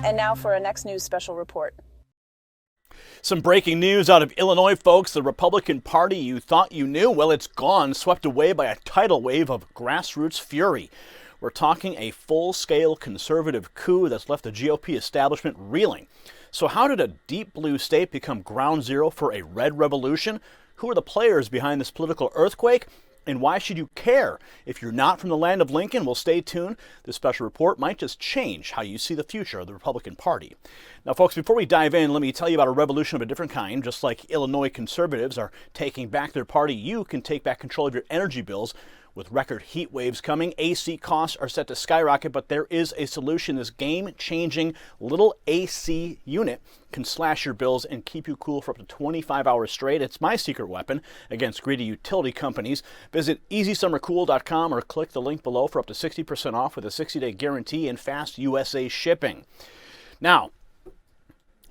And now for a Next News special report. Some breaking news out of Illinois, folks. The Republican Party you thought you knew, well, it's gone, swept away by a tidal wave of grassroots fury. We're talking a full-scale conservative coup that's left the GOP establishment reeling. So how did a deep blue state become ground zero for a red revolution? Who are the players behind this political earthquake? And why should you care? If you're not from the land of Lincoln, well, stay tuned. This special report might just change how you see the future of the Republican Party. Now, folks, before we dive in, let me tell you about a revolution of a different kind. Just like Illinois conservatives are taking back their party, you can take back control of your energy bills. With record heat waves coming, AC costs are set to skyrocket, but there is a solution. This game-changing little AC unit can slash your bills and keep you cool for up to 25 hours straight. It's my secret weapon against greedy utility companies. Visit EasySummerCool.com or click the link below for up to 60% off with a 60-day guarantee and fast USA shipping. Now,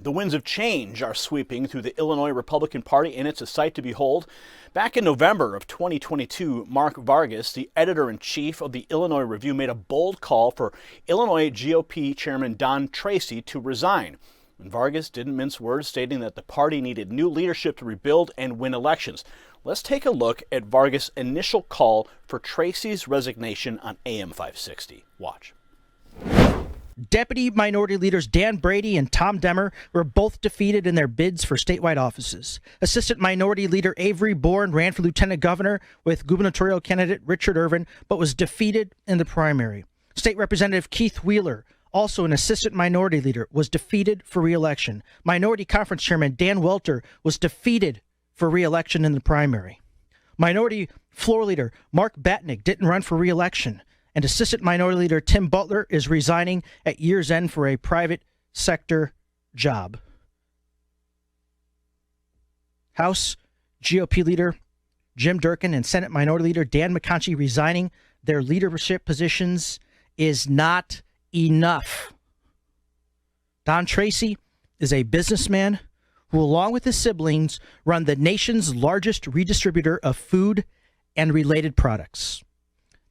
the winds of change are sweeping through the Illinois Republican Party, and it's a sight to behold. Back in November of 2022, Mark Vargas, the editor-in-chief of the Illinois Review, made a bold call for Illinois GOP Chairman Don Tracy to resign. And Vargas didn't mince words, stating that the party needed new leadership to rebuild and win elections. Let's take a look at Vargas' initial call for Tracy's resignation on AM 560. Watch. Deputy Minority Leaders Dan Brady and Tom Demmer were both defeated in their bids for statewide offices. Assistant Minority Leader Avery Bourne ran for lieutenant governor with gubernatorial candidate Richard Irvin, but was defeated in the primary. State Representative Keith Wheeler, also an assistant minority leader, was defeated for re-election. Minority Conference Chairman Dan Welter was defeated for re-election in the primary. Minority Floor Leader Mark Batnick didn't run for re-election. And Assistant Minority Leader Tim Butler is resigning at year's end for a private sector job. House GOP Leader Jim Durkin and Senate Minority Leader Dan McConchie resigning their leadership positions is not enough. Don Tracy is a businessman who, along with his siblings, run the nation's largest redistributor of food and related products.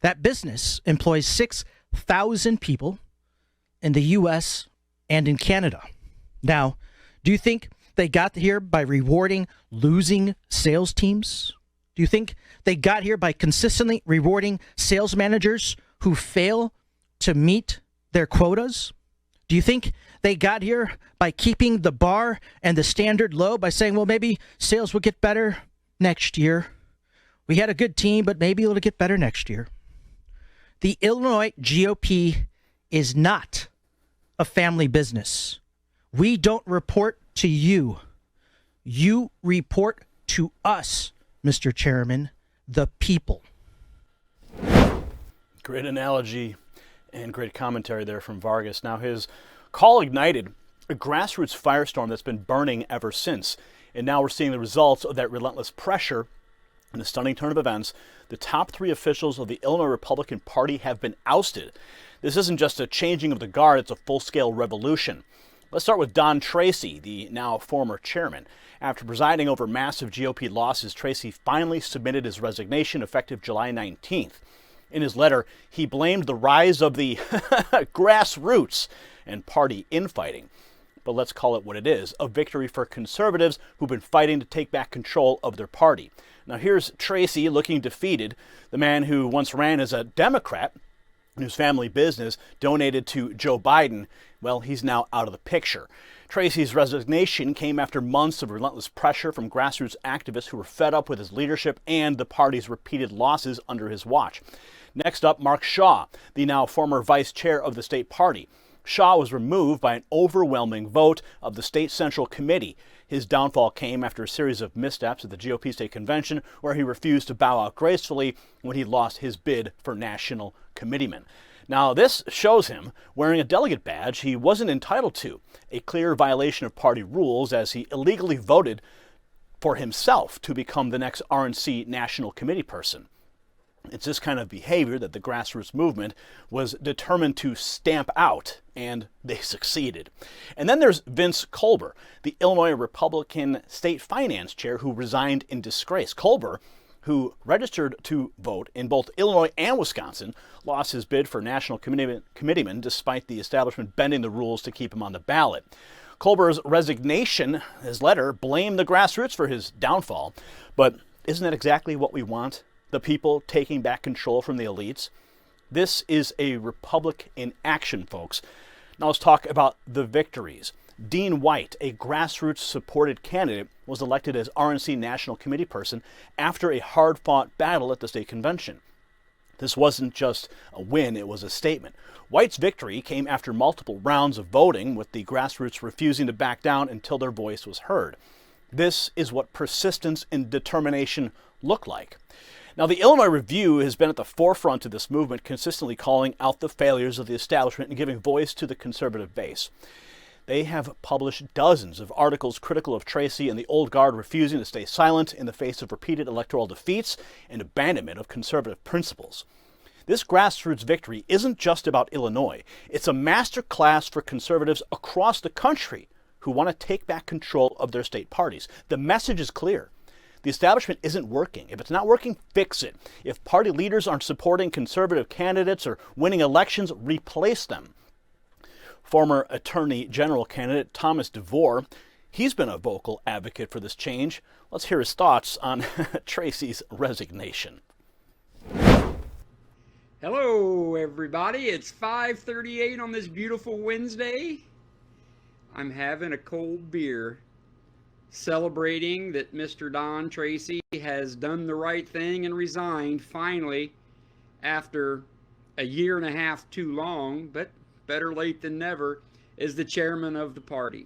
That business employs 6,000 people in the U.S. and in Canada. Now, do you think they got here by rewarding losing sales teams? Do you think they got here by consistently rewarding sales managers who fail to meet their quotas? Do you think they got here by keeping the bar and the standard low by saying, well, maybe sales will get better next year? We had a good team, but maybe it'll get better next year. The Illinois GOP is not a family business. We don't report to you. You report to us, Mr. Chairman, the people. Great analogy and great commentary there from Vargas. Now, his call ignited a grassroots firestorm that's been burning ever since. And now we're seeing the results of that relentless pressure. In a stunning turn of events, the top three officials of the Illinois Republican Party have been ousted. This isn't just a changing of the guard, it's a full-scale revolution. Let's start with Don Tracy, the now former chairman. After presiding over massive GOP losses, Tracy finally submitted his resignation effective July 19th. In his letter, he blamed the rise of the grassroots and party infighting. But let's call it what it is, a victory for conservatives who've been fighting to take back control of their party. Now here's Tracy looking defeated, the man who once ran as a Democrat, whose family business donated to Joe Biden. Well, he's now out of the picture. Tracy's resignation came after months of relentless pressure from grassroots activists who were fed up with his leadership and the party's repeated losses under his watch. Next up, Mark Shaw, the now former vice chair of the state party. Shaw was removed by an overwhelming vote of the state central committee. His downfall came after a series of missteps at the GOP state convention, where he refused to bow out gracefully when he lost his bid for national committeeman. Now, this shows him wearing a delegate badge he wasn't entitled to, a clear violation of party rules, as he illegally voted for himself to become the next RNC National Committee person. It's this kind of behavior that the grassroots movement was determined to stamp out, and they succeeded. And then there's Vince Kolber, the Illinois Republican state finance chair who resigned in disgrace. Kolber, who registered to vote in both Illinois and Wisconsin, lost his bid for national committeeman despite the establishment bending the rules to keep him on the ballot. Kolber's resignation, his letter, blamed the grassroots for his downfall. But isn't that exactly what we want? The people taking back control from the elites? This is a republic in action, folks. Now let's talk about the victories. Dean White, a grassroots-supported candidate, was elected as RNC National Committee person after a hard-fought battle at the state convention. This wasn't just a win, it was a statement. White's victory came after multiple rounds of voting, with the grassroots refusing to back down until their voice was heard. This is what persistence and determination look like. Now, the Illinois Review has been at the forefront of this movement, consistently calling out the failures of the establishment and giving voice to the conservative base. They have published dozens of articles critical of Tracy and the old guard refusing to stay silent in the face of repeated electoral defeats and abandonment of conservative principles. This grassroots victory isn't just about Illinois. It's a master class for conservatives across the country who want to take back control of their state parties. The message is clear. The establishment isn't working. If it's not working, fix it. If party leaders aren't supporting conservative candidates or winning elections, replace them. Former Attorney General candidate Thomas DeVore, he's been a vocal advocate for this change. Let's hear his thoughts on Tracy's resignation. Hello, everybody. It's 5:38 on this beautiful Wednesday. I'm having a cold beer, celebrating that Mr. Don Tracy has done the right thing and resigned finally after a year and a half too long, but better late than never, as the chairman of the party.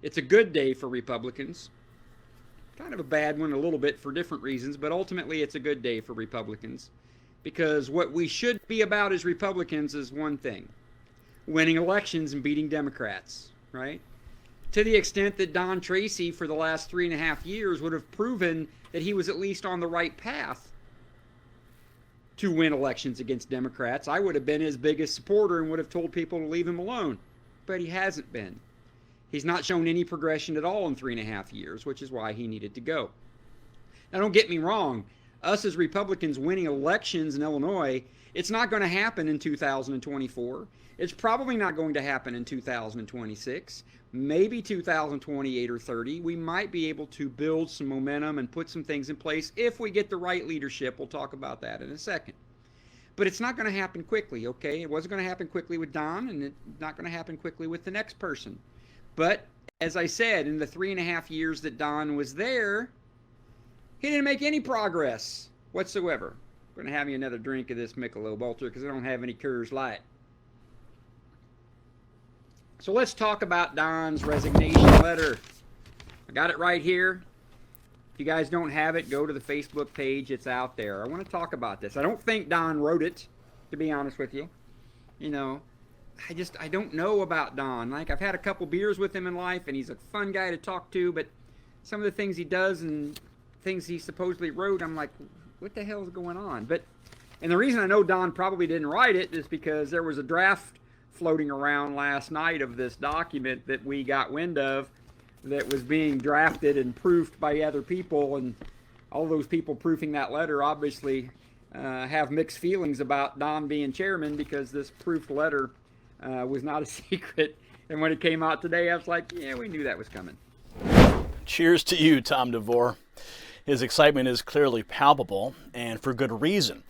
It's a good day for Republicans. Kind of a bad one a little bit for different reasons, but ultimately it's a good day for Republicans. Because what we should be about as Republicans is one thing: winning elections and beating Democrats, right? To the extent that Don Tracy for the last 3.5 years would have proven that he was at least on the right path to win elections against Democrats, I would have been his biggest supporter and would have told people to leave him alone. But he hasn't been. He's not shown any progression at all in 3.5 years, which is why he needed to go. Now, don't get me wrong. Us as Republicans winning elections in Illinois, it's not going to happen in 2024. It's probably not going to happen in 2026. Maybe 2028 or 30. We might be able to build some momentum and put some things in place if we get the right leadership. We'll talk about that in a second. But it's not going to happen quickly, okay? It wasn't going to happen quickly with Don, and it's not going to happen quickly with the next person. But as I said, in the 3.5 years that Don was there, he didn't make any progress whatsoever. I'm going to have you another drink of this Michelob Ultra because I don't have any Coors Light. So let's talk about Don's resignation letter. I got it right here. If you guys don't have it, go to the Facebook page. It's out there. I want to talk about this. I don't think Don wrote it, to be honest with you. You know, I don't know about Don. Like, I've had a couple beers with him in life, and he's a fun guy to talk to, but some of the things he does and things he supposedly wrote, I'm like, what the hell is going on? And the reason I know Don probably didn't write it is because there was a draft floating around last night of this document that we got wind of that was being drafted and proofed by other people, and all those people proofing that letter obviously have mixed feelings about Don being chairman, because this proofed letter was not a secret, and when it came out today, I was like, yeah, we knew that was coming. Cheers to you, Tom DeVore. His excitement is clearly palpable, and for good reason.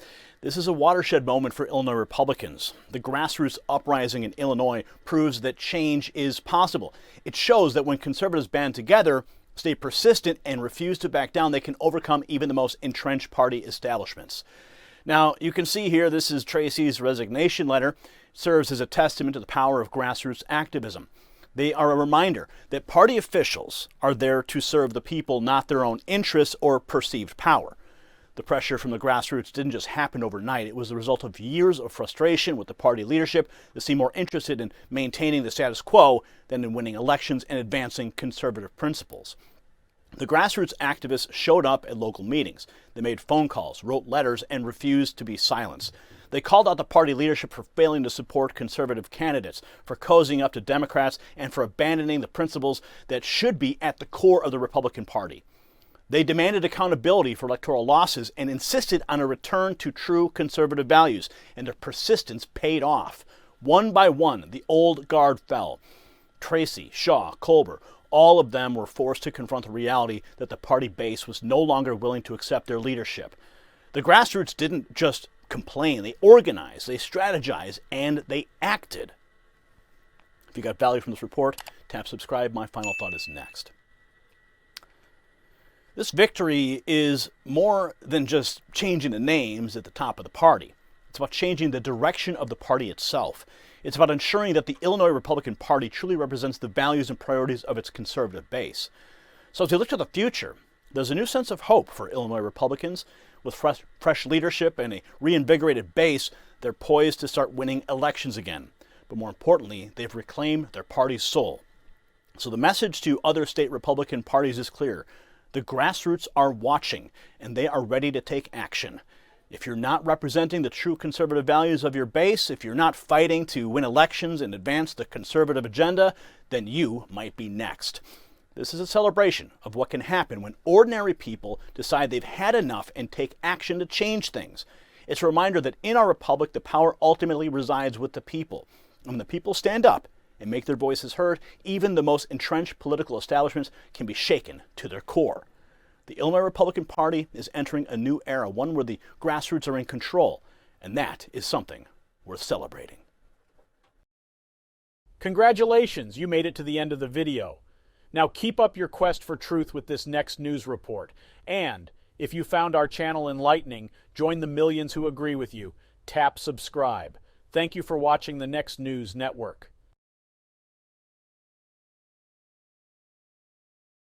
This is a watershed moment for Illinois Republicans. The grassroots uprising in Illinois proves that change is possible. It shows that when conservatives band together, stay persistent, and refuse to back down, they can overcome even the most entrenched party establishments. Now, you can see here, this is Tracy's resignation letter. It serves as a testament to the power of grassroots activism. They are a reminder that party officials are there to serve the people, not their own interests or perceived power. The pressure from the grassroots didn't just happen overnight. It was the result of years of frustration with the party leadership that seemed more interested in maintaining the status quo than in winning elections and advancing conservative principles. The grassroots activists showed up at local meetings. They made phone calls, wrote letters, and refused to be silenced. They called out the party leadership for failing to support conservative candidates, for cozying up to Democrats, and for abandoning the principles that should be at the core of the Republican Party. They demanded accountability for electoral losses and insisted on a return to true conservative values, and their persistence paid off. One by one, the old guard fell. Tracy, Shaw, Kolber, all of them were forced to confront the reality that the party base was no longer willing to accept their leadership. The grassroots didn't just complain, they organized, they strategized, and they acted. If you got value from this report, tap subscribe. My final thought is next. This victory is more than just changing the names at the top of the party. It's about changing the direction of the party itself. It's about ensuring that the Illinois Republican Party truly represents the values and priorities of its conservative base. So as we look to the future, there's a new sense of hope for Illinois Republicans. With fresh leadership and a reinvigorated base, they're poised to start winning elections again. But more importantly, they've reclaimed their party's soul. So the message to other state Republican parties is clear. The grassroots are watching, and they are ready to take action. If you're not representing the true conservative values of your base, if you're not fighting to win elections and advance the conservative agenda, then you might be next. This is a celebration of what can happen when ordinary people decide they've had enough and take action to change things. It's a reminder that in our republic, the power ultimately resides with the people. And when the people stand up and make their voices heard, even the most entrenched political establishments can be shaken to their core. The Illinois Republican Party is entering a new era, one where the grassroots are in control, and that is something worth celebrating. Congratulations, you made it to the end of the video. Now keep up your quest for truth with this next news report. And if you found our channel enlightening, join the millions who agree with you. Tap subscribe. Thank you for watching the Next News Network.